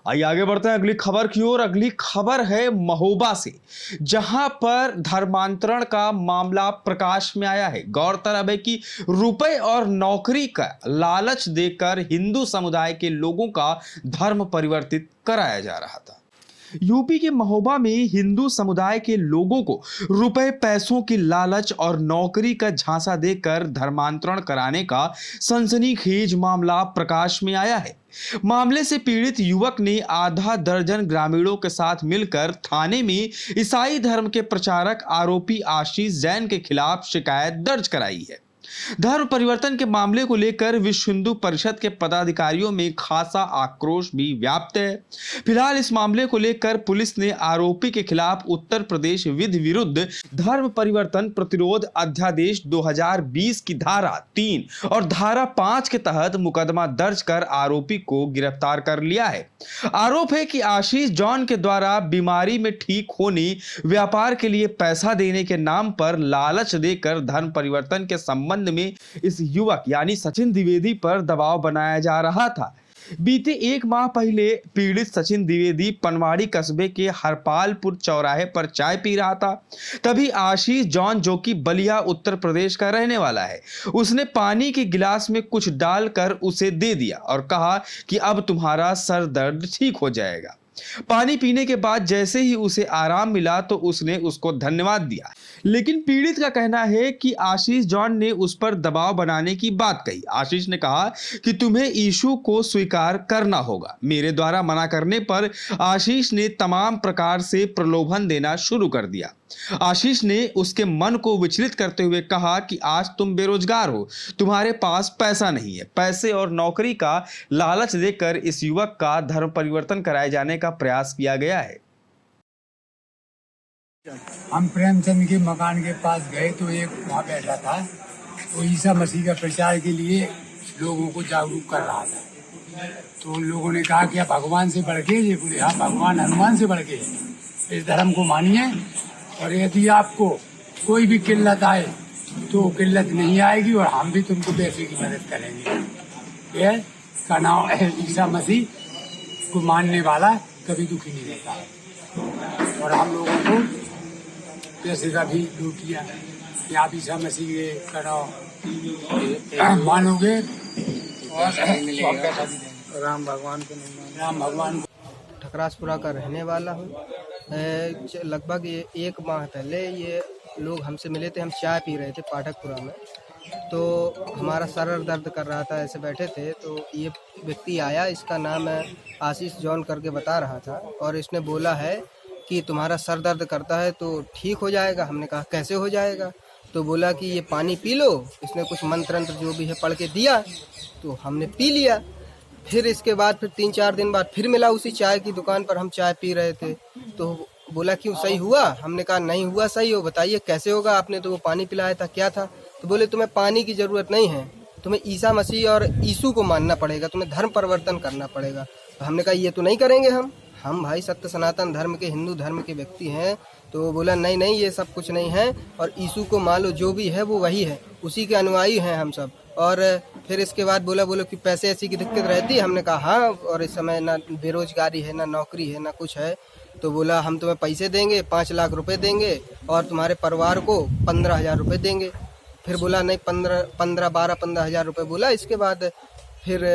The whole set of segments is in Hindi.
आइए आगे बढ़ते हैं अगली खबर की ओर। अगली खबर है महोबा से, जहां पर धर्मांतरण का मामला प्रकाश में आया है। गौरतलब है कि रुपए और नौकरी का लालच देकर हिंदू समुदाय के लोगों का धर्म परिवर्तित कराया जा रहा था। यूपी के महोबा में हिंदू समुदाय के लोगों को रुपए पैसों की लालच और नौकरी का झांसा देकर धर्मांतरण कराने का सनसनीखेज मामला प्रकाश में आया है। मामले से पीड़ित युवक ने आधा दर्जन ग्रामीणों के साथ मिलकर थाने में ईसाई धर्म के प्रचारक आरोपी आशीष जैन के खिलाफ शिकायत दर्ज कराई है। धर्म परिवर्तन के मामले को लेकर विश्व हिंदू परिषद के पदाधिकारियों में खासा आक्रोश भी व्याप्त है। फिलहाल इस मामले को लेकर पुलिस ने आरोपी के खिलाफ उत्तर प्रदेश विधि विरुद्ध धर्म परिवर्तन प्रतिरोध अध्यादेश 2020 की धारा 3 और धारा 5 के तहत मुकदमा दर्ज कर आरोपी को गिरफ्तार कर लिया है। आरोप है कि आशीष जॉन के द्वारा बीमारी में ठीक होने, व्यापार के लिए पैसा देने के नाम पर लालच देकर धर्म परिवर्तन के संबंध में इस युवक यानी सचिन द्विवेदी पर दबाव बनाया जा रहा था। बीते 1 माह पहले पीड़ित सचिन द्विवेदी पनवाड़ी कस्बे के हरपालपुर चौराहे पर चाय पी रहा था। तभी आशीष जॉन, जो कि बलिया उत्तर प्रदेश का रहने वाला है, उसने पानी के गिलास में कुछ डालकर उसे दे दिया और कहा कि अब तुम्हारा सर दर्द ठीक हो जाएगा। पानी पीने के बाद जैसे ही उसे आराम मिला तो उसने उसको धन्यवाद दिया। लेकिन पीड़ित का कहना है कि आशीष जॉन ने उस पर दबाव बनाने की बात कही। आशीष ने कहा कि तुम्हें यीशु को स्वीकार करना होगा। मेरे द्वारा मना करने पर आशीष ने तमाम प्रकार से प्रलोभन देना शुरू कर दिया। आशीष ने उसके मन को विचलित करते हुए कहा कि आज तुम बेरोजगार हो, तुम्हारे पास पैसा नहीं है। पैसे और नौकरी का लालच देकर इस युवक का धर्म परिवर्तन कराए जाने का प्रयास किया गया है। हम प्रेमचंद के मकान के पास गए तो एक वहाँ बैठा था, वो ईसा मसीह का प्रचार के लिए लोगों को जागरूक कर रहा था। तो उन लोगों ने कहा कि आप भगवान से बढ़ के, ये बोले हाँ भगवान हनुमान से बढ़ के इस धर्म को मानिए, और यदि आपको कोई भी किल्लत आए तो किल्लत नहीं आएगी और हम भी तुमको पैसे की मदद करेंगे। यह का नाम है ईसा मसीह को मानने वाला कभी दुखी नहीं रहता। और हम लोगों को पैसे का भी लूट किया कि आप ईसा मसीह का नाम मानोगे और राम भगवान को नहीं मानोगे। राम भगवान को ठकरासपुरा का रहने वाला हूँ। लगभग 1 माह पहले ये लोग हमसे मिले थे। हम चाय पी रहे थे पाठकपुरा में, तो हमारा सर दर्द कर रहा था, ऐसे बैठे थे तो ये व्यक्ति आया, इसका नाम है आशीष जॉन करके बता रहा था, और इसने बोला है कि तुम्हारा सर दर्द करता है तो ठीक हो जाएगा। हमने कहा कैसे हो जाएगा? तो बोला कि ये पानी पी लो। इसने कुछ मंत्र जो भी है पढ़ के दिया, तो हमने पी लिया। फिर इसके बाद फिर 3-4 दिन बाद फिर मिला उसी चाय की दुकान पर, हम चाय पी रहे थे, तो बोला क्यों सही हुआ? हमने कहा नहीं हुआ सही हो, बताइए कैसे होगा, आपने तो वो पानी पिलाया था, क्या था? तो बोले तुम्हें पानी की ज़रूरत नहीं है, तुम्हें ईसा मसीह और यीशु को मानना पड़ेगा, तुम्हें धर्म परिवर्तन करना पड़ेगा। तो हमने कहा ये तो नहीं करेंगे हम भाई सत्य सनातन धर्म के, हिंदू धर्म के व्यक्ति हैं। तो बोला नहीं ये सब कुछ नहीं है, और यीशु को मान लो, जो भी है वो वही है, उसी के अनुयायी हैं हम सब। और फिर इसके बाद बोलो कि पैसे ऐसी की दिक्कत रहती है? हमने कहा हाँ, और इस समय ना बेरोजगारी है, ना नौकरी है, ना कुछ है। तो बोला हम तुम्हें पैसे देंगे, 5 लाख रुपए देंगे और तुम्हारे परिवार को 15,000 रुपये देंगे। फिर बोला नहीं 15,000 रुपये बोला। इसके बाद फिर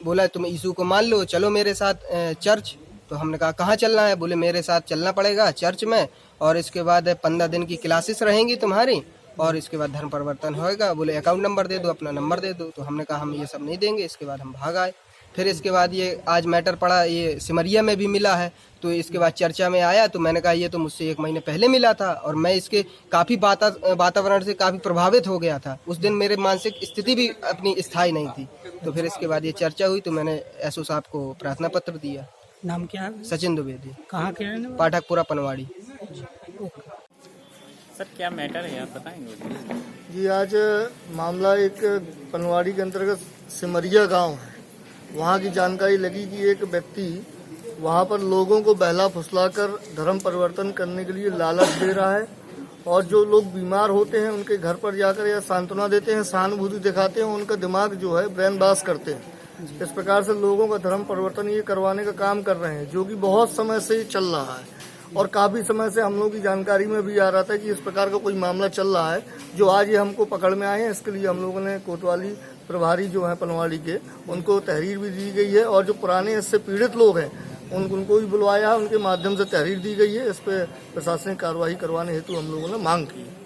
बोला तुम यीशु को मान लो, चलो मेरे साथ चर्च। तो हमने कहा कहाँ चलना है? बोले मेरे साथ चलना पड़ेगा चर्च में, और इसके बाद 15 दिन की क्लासेस रहेंगी तुम्हारी, और इसके बाद धर्म परिवर्तन होएगा। बोले अकाउंट नंबर दे दो, अपना नंबर दे दो। तो हमने कहा हम ये सब नहीं देंगे। इसके बाद हम भाग आए। फिर इसके बाद ये आज मैटर पड़ा, ये सिमरिया में भी मिला है, तो इसके बाद चर्चा में आया। तो मैंने कहा ये तो मुझसे 1 महीने पहले मिला था, और मैं इसके काफ़ी वातावरण से काफ़ी प्रभावित हो गया था। उस दिन मेरे मानसिक स्थिति भी अपनी स्थायी नहीं थी। तो फिर इसके बाद ये चर्चा हुई, तो मैंने एसओ साहब को प्रार्थना पत्र दिया। नाम क्या है? सचिन द्विवेदी। कहाँ के रहने वाले? पाठकपुरा पनवाड़ी। सर क्या मैटर है आप बताएंगे? जी आज मामला एक पनवाड़ी के अंतर्गत सिमरिया गांव है। वहां की जानकारी लगी कि एक व्यक्ति वहां पर लोगों को बहला फुसलाकर धर्म परिवर्तन करने के लिए लालच दे रहा है, और जो लोग बीमार होते हैं उनके घर पर जाकर या सांत्वना देते हैं, सहानुभूति दिखाते हैं, उनका दिमाग जो है ब्रेन वॉश करते हैं, इस प्रकार से लोगों का धर्म परिवर्तन ये करवाने का काम कर रहे हैं, जो कि बहुत समय से चल रहा है और काफी समय से हम लोग की जानकारी में भी आ रहा था कि इस प्रकार का कोई मामला चल रहा है, जो आज ये हमको पकड़ में आए हैं। इसके लिए हम लोगों ने कोतवाली प्रभारी जो है पनवाड़ी के, उनको तहरीर भी दी गई है और जो पुराने इससे पीड़ित लोग हैं उनको भी बुलवाया है, उनके माध्यम से तहरीर दी गई है। इस पर प्रशासनिक कार्रवाई करवाने हेतु हम लोगों ने मांग की है।